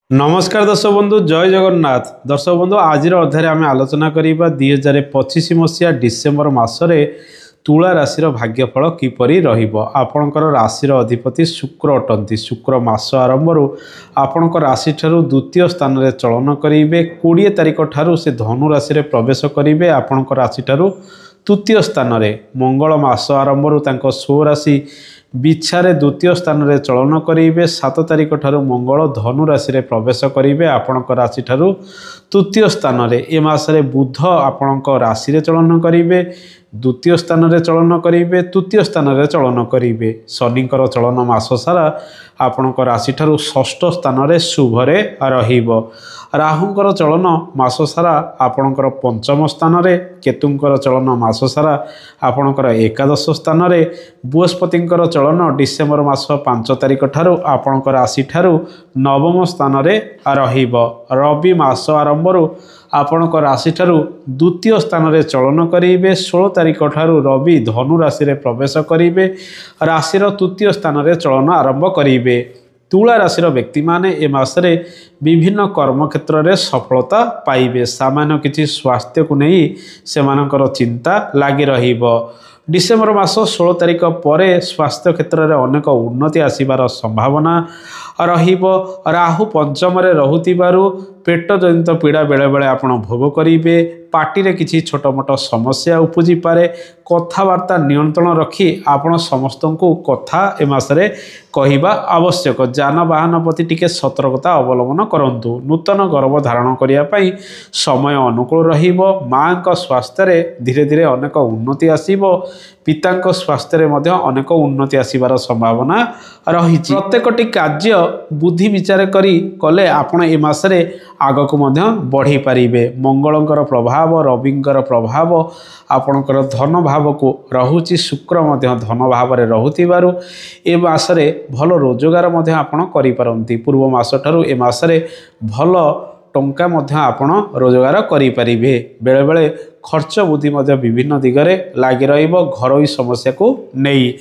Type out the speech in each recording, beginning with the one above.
नमस्कार दर्शक बंधु जय जगन्नाथ। दर्शक बंधु आज अध्याय आम आलोचना करवा 2025 मसीहा डिसेम्बर मसरे तुला राशि भाग्यफल किपर आपणकर राशि अधिपति शुक्र अटंती। शुक्र मास आरंभ आपण राशि ठारू द्वितीय स्थान में चलन करेंगे। 20 तारिख ठारू से धनु राशि प्रवेश करेंगे। आपण राशि ठारू तृतीय स्थान में मंगल मास आरंभ स्व राशि बिछारे द्वितीय स्थान में चलन करेंगे। 7 तारिख ठारू मंगल धनु राशि में प्रवेश करेंगे। आपण राशि ठारू तृतीय स्थान में ए मासरे बुध आपण राशि में चलन करेंगे। द्वितीय स्थान में चलन करेंगे, तृतीय स्थान में चलन करेंगे। शनिकर चलन मास सारा आपण राशि ठारू षष्ठ स्थान में शुभरे रहिबो। राहुंकर चलन मास सारा आपणकर पंचम स्थान में, केतुंकर चलन मास सारा आपणकर एकादश स्थान में, बृहस्पतिंकर चलन डिसेम्बर मास 5 तारिख ठारू आपणकर राशि ठारू नवम स्थान में रहिबो। रवि मास आरंभ आपण राशि ठारू द्वितीय स्थान में चलन करेंगे। 16 तारिख ठारू रवि धनु राशि में प्रवेश करेंगे। राशिर तृतीय स्थान में चलन आरंभ करेंगे। तुला राशि व्यक्ति माने ए मासरे विभिन्न कर्म क्षेत्र में सफलता पाइबे। सामान्य किसी स्वास्थ्य को नहीं सेमानकर चिंता लगी रहिबो। डिसेम्बर मास 16 तारिख पर स्वास्थ्य क्षेत्र में अनेक उन्नति आसबार संभावना रहिबो। राहु पंचम रहुतिबारु पेट जनित पीड़ा बेले बेले आपण भोग करेंगे। पार्टी रे किसी छोट मोट समस्या उपजी पारे। कथबार्ता नियंत्रण रखी आपण समस्त को कथा ए मासरे कहवा आवश्यक। जानवाहन प्रति टिके सतर्कता अवलंबन करंतु। नूतन गर्भ धारण करने समय अनुकूल रहिबो। मां का स्वास्थ्य रे धीरे धीरे अनेक उन्नति आसीबो। पिता स्वास्थ्य रे मध्य अनेक उन्नति आसीबार संभावना रही। प्रत्येकटी कार्य बुद्धि विचार करी कले आपण ए मासरे आगक मध्य बढ़ी पारिबे। मंगलंकर प्रभाव, रविंकर प्रभाव आपणकर धन भाव को रहुची। शुक्र मध्य धन भाव रे रहुतिबारु ए मासरे भल रोजगार मध्य आपण करि पारंती। पूर्व मास ठारू ए मासरे भल टंका मध्य आपण रोजगार करि पारिबे। बेले बेले खर्च बुद्धि मध्य विभिन्न दिगरे लागी रहिबो घरोई समस्या को नहीं।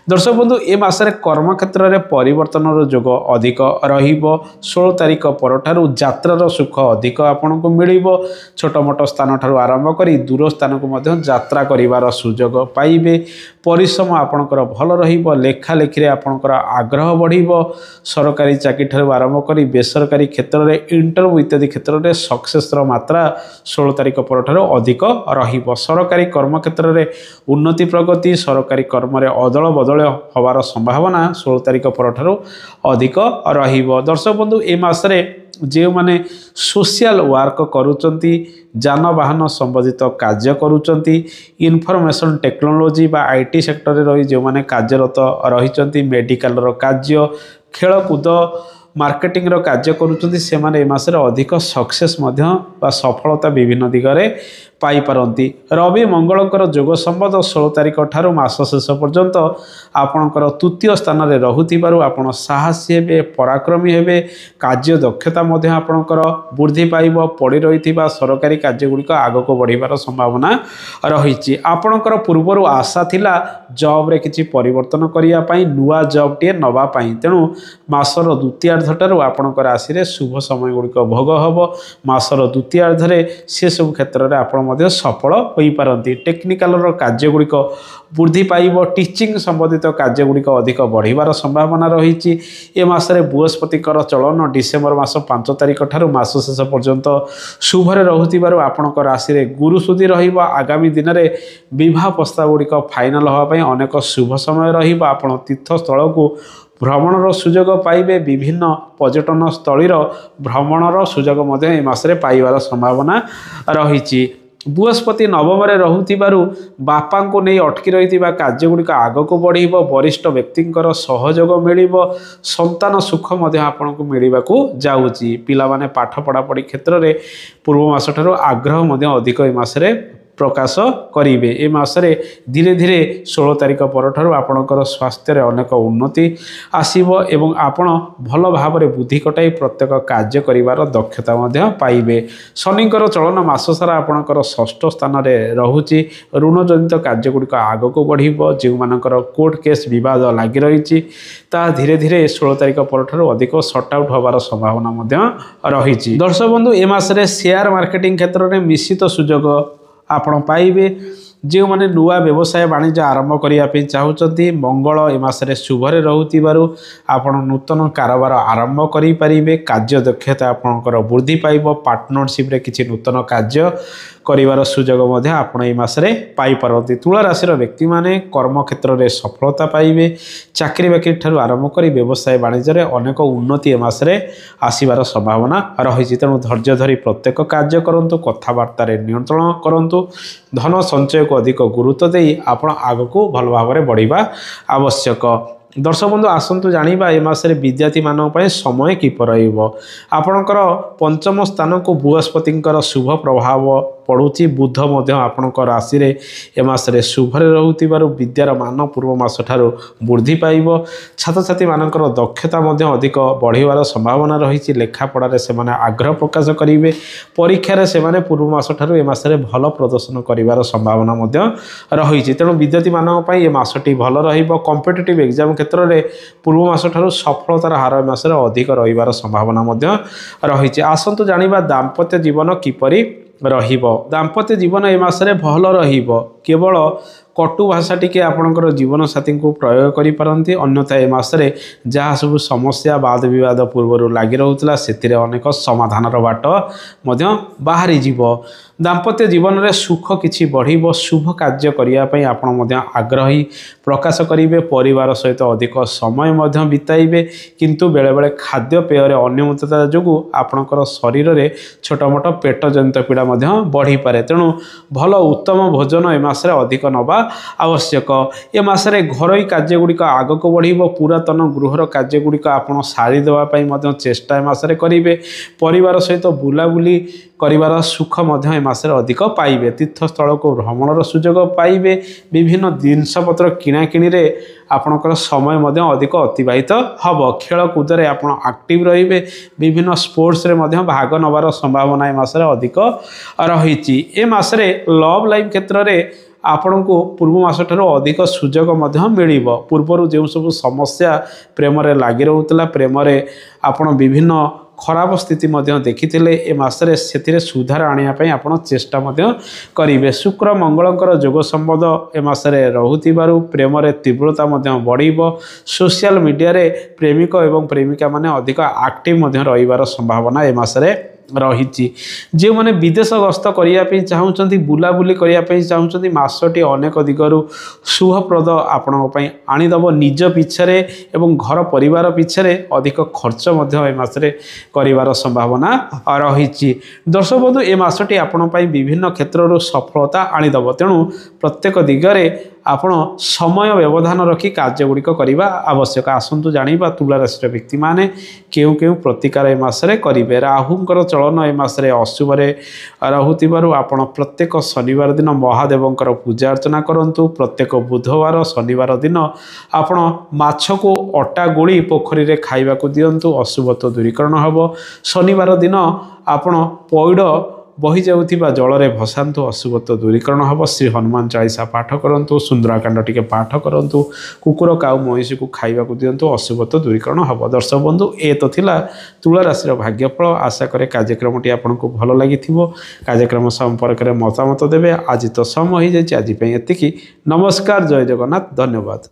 दर्शक बंधु ए मासरे कर्म क्षेत्र में परिवर्तन जोग अधिक रहिबो। 16 तारिख परठारु यात्रार सुख अधिक आपन को मिलिबो। छोट मोट स्थान ठारु आरंभ करी दूर स्थान को मध्य यात्रा करिवार सुजोग पाइबे। परिश्रम आपनकर भल रहिबो। लेखा लेखि रे आपनकर आग्रह बढ़िबो। सरकारी चाकरी ठारु आरंभ करी बेसरकारी क्षेत्र में इंटरव्यू इत्यादि क्षेत्र में सक्सेसर मात्रा 16 तारिख परठारु अधिक रहिबो। सरकारी कर्म क्षेत्र में उन्नति प्रगति, सरकारी कर्म रे अदल बदल होवार संभावना 16 तारिख परठारु अधिक रहिबो। दर्शक बंधु ए मासरे जे माने सोशल वर्क करूचंती, जानवाहन संबंधित कार्य करूचंती, इनफॉरमेशन टेक्नोलॉजी बा आईटी सेक्टर रे रही जो माने कार्यरत रहिचंती, मेडिकल रो कार्य, खेलकूद, मार्केटिंग रो कार्य करूचंती, से माने ए मासरे अधिक सक्सेस मध्य बा सफलता विभिन्न दिगरे पाई पारंती। रवि मंगलकर जोग संबंध 16 तारिख ठारू मास शेष पर्यंत आपणकर तृतीय स्थान में रहुतिबारु आपण साहसी हेबे, पराक्रमी हेबे। कार्य दक्षता मध्य आपणकर वृद्धि पाइबो। पड़ी रहिथिबा सरकारी कार्य गुड़िक आगक बढ़िबार संभावना रही। आपणकर पूर्वर आशा थिला जॉब रे किछि परिवर्तन करिया पई, नुआ जॉब टे नबा पई। तेणु मासर द्वितीयार्ध ठारू आपणकर राशि रे शुभ समय गुड़िक भोग हबो। मासर द्वितीयार्ध रे से सब क्षेत्र में आपण सफल हो पारती। टेक्निकाल कार्य गुड़िक वृद्धि पाइब। टीचिंग संबंधित कार्य गुड़िक अधिक बढ़िबार संभावना रही। ए मासरे बृहस्पतिकर चलन डिसेम्बर मास 5 तारिख ठारू मास शेष पर्यंत शुभरे रहुतिबारु आपणक राशि रे गुरु सुधी रहिबो। आगामी दिन में विवाह प्रस्ताव गुड़िक फाइनाल होगापी अनेक शुभ समय रहिबो। आपण तीर्थस्थल को भ्रमणर सुजोग पाइबे। विभिन्न पर्यटन स्थलीर भ्रमणर सुजोग मध्य ए मासरे पाइबार संभावना रही। बृहस्पति नवम रहुतिबारु बापा को नहीं अटकी रही कार्य गुड़िक आगक बढ़िबो। वरिष्ठ व्यक्तिंकर सहयोग मिलिबो। संतान सुख मध्य आपन को मिलिबाकू जाउची। पिला माने पाठ पढ़ापढ़ी क्षेत्र में पूर्व मास ठारू आग्रह मध्य अधिक ए मासरे प्रकाश करेंगे। ए मासरे धीरे धीरे 16 तारिख परठारु आपणकर स्वास्थ्य अनेक उन्नति आसीबो एवं आपण भल भाव में बुद्धि कटाई प्रत्येक कार्य करिवार दक्षता मध्य पाइबे। शनिकर चलन मास सारा आपणकर षष्ठ स्थान में रहुची। ऋण जनित कार्य गुड़िक आग को बढ़िबो। जो मानकर कोर्ट केस विवाद लगी रही ता धीरे धीरे 16 तारिख परठारु अधिक सट आउट होबार संभावना मध्य रही। दर्शक बंधु ए मासरे शेयर मार्केटिंग क्षेत्र में निश्चित सुजोग आपण पाइबे। जो मैंने नुआ व्यवसाय वाणिज्य आरंभ करने चाहते मंगल ए मासरे शुभरे रहूतिबारु आपण नूतन कारोबार आरंभ करें। कार्य दक्षता आपणकर वृद्धि पाइब। पार्टनरशिप रे किछि नूतन कार्य करिवार सुजोग आपण ए मासरे पाई पारती। तुला राशि व्यक्ति माने कर्म क्षेत्र में सफलता पाइबे। चाकरी बाकरी ठारू आरंभ कर व्यवसाय वाणिज्य अनेक उन्नति ए मासरे आसीबार संभावना रही। तेणु धैर्य धरी प्रत्येक कार्य करंतु, कथबार्ता नियंत्रण करंतु, धन संचय को अधिक गुरुत्व दे आपण आग को भल भाव में बढ़िबा आवश्यक। दर्शक बंधु आसतु जानिबा ए मासरे विद्यार्थी मानन पय समय किपर रहइबो। आपणकर पंचम स्थान को बृहस्पतिंकर शुभ प्रभाव पड़ुची। बुध मध्य आपणकर राशि रे ए मासरे शुभरे रहउतिबारु विद्यार मान पूर्व मास ठारू वृद्धि पाइबो। छात्र छात्री मानकर दक्षता मध्य अधिक बढ़िबार संभावना रही। लेखा पढ़ारे से माने आग्रह प्रकाश करिवे। परीक्षा रे से माने पूर्व मास ठारू ए मासरे भल प्रदर्शन करिवार संभावना मध्य रही। तेणु विद्यार्थी मानन पय ए मासटी भल रहिबो। कॉम्पिटिटिव एग्जाम क्षेत्र में पूर्व मास ठारू सफलतार हार ए मासरे अधिक रहिबार संभावना मध्य रही। आसतु जानिबा दाम्पत्य जीवन किपरि रहिबो। दाम्पत्य जीवन ए मासरे भल रहिबो। केवल कटु भाषा टिके आपणकर जीवन साथी को प्रयोग करि पारंती। अन्यथा ए मासरे जहाँ सब समस्या वाद विवाद पूर्व लगी रहउतला सेतिरे अनेक समाधानर बाट मध्य बाहरी जीवो। दाम्पत्य जीवन में सुख किछि बढ़िबो। शुभ कार्य करिया पई आपण मध्य आग्रही प्रकाश करिवे। परिवार सहित अधिक समय मध्य बिताइबे। किंतु बेले बेले खाद्य पेय रे अनियमितता जोगु आपणकर शरीर रे छोट मोट पेट जनित पीड़ा मध्य बढ़ी पारे। तेणु भल उत्तम भोजन ए मासरे अधिक नबा आवश्यक। ए मासरे घरोई कार्य गुड़िक आग को बढ़िबो। पुरातन गृहर कार्य गुड़िक आपण सारी देवा पई मध्य चेष्टा ए मासरे करिवे। परिवार सहित बुलाबुली करिवार सुख मध्य ए मासरे अधिक पाइबे। तीर्थस्थल को भ्रमणर सुजोग पाइबे। विभिन्न जिनपत्र किणाकिणी रे आपणकर समय मध्य अधिक अतिबाहित हब। खेलकूद रे आपण एक्टिव रहिबे। विभिन्न स्पोर्ट्स रे मध्य भाग नबार संभावना ए मासरे अधिक रही। ए मासरे लव लाइफ क्षेत्र में आपण को पूर्व मास ठारू अधिक सुजोग मध्य मिलिबो। पूर्वर जो सब समस्या प्रेम रे लगी रहउतला, प्रेम रे आपण विभिन्न खराब स्थिति मध्य देखिथिले ए मासरे सेतिरे सुधार आनिया पई आपण चेष्टा मध्य करिवे। शुक्र मंगलकर जोग संबंध ए मासरे रहउतिबारु प्रेम रे तीव्रता मध्य बढ़िबो। सोशल मीडिया रे प्रेमिक एवं प्रेमिका माने अधिक एक्टिव मध्य रहिबार संभावना ए मासरे रही। जो मैंने विदेश गस्त करने चाहते बुलाबुली करने चाहते मासटी अनेक दिगरु शुभप्रद आपण आनीदब। निज पिछे एवं घर परिवार पिछे अधिक खर्च मसरे कर संभावना रही। दर्शक बंधु ए मासटी आपण विभिन्न क्षेत्र सफलता आनीदब। तेणु प्रत्येक दिगरे आपण समय व्यवधान रखी कार्य गुड़िक करने आवश्यक। आसतु जानिबा तुला राशि व्यक्ति माने केउ केउ प्रतिकार ए मासरे करिवे। राहुंकर चलन ए मासरे अशुभरे रहउतिबारु आपण प्रत्येक शनिवार दिन महादेवंकर पूजा अर्चना करंतु। प्रत्येक बुधवार शनिवार दिन आपण माछ को अटा गोली पोखरी रे खाइबा को दियंतु। अशुभत्व दूरीकरण हबो। शनिवार दिन आपण पौड़ बही जाउथिबा जल रे भसांतु। अशुभत्व दूरीकरण हबो। श्री हनुमान चालीसा पाठ करंतु। सुंदराकांड टिके पाठ करंतु। कुकुर काउ महिषी को खाइबा को दियंतु। अशुभत्व दूरीकरण हबो। दर्शक बंधु ए तो थिला तुला राशि भाग्यफल। आशा करे कार्यक्रमटी आपनको भल लागिथिबो। कार्यक्रम संपर्क में मतामत देबे। आज तो समय हो जाय। आज पई एतिकी। नमस्कार। जय जगन्नाथ। धन्यवाद।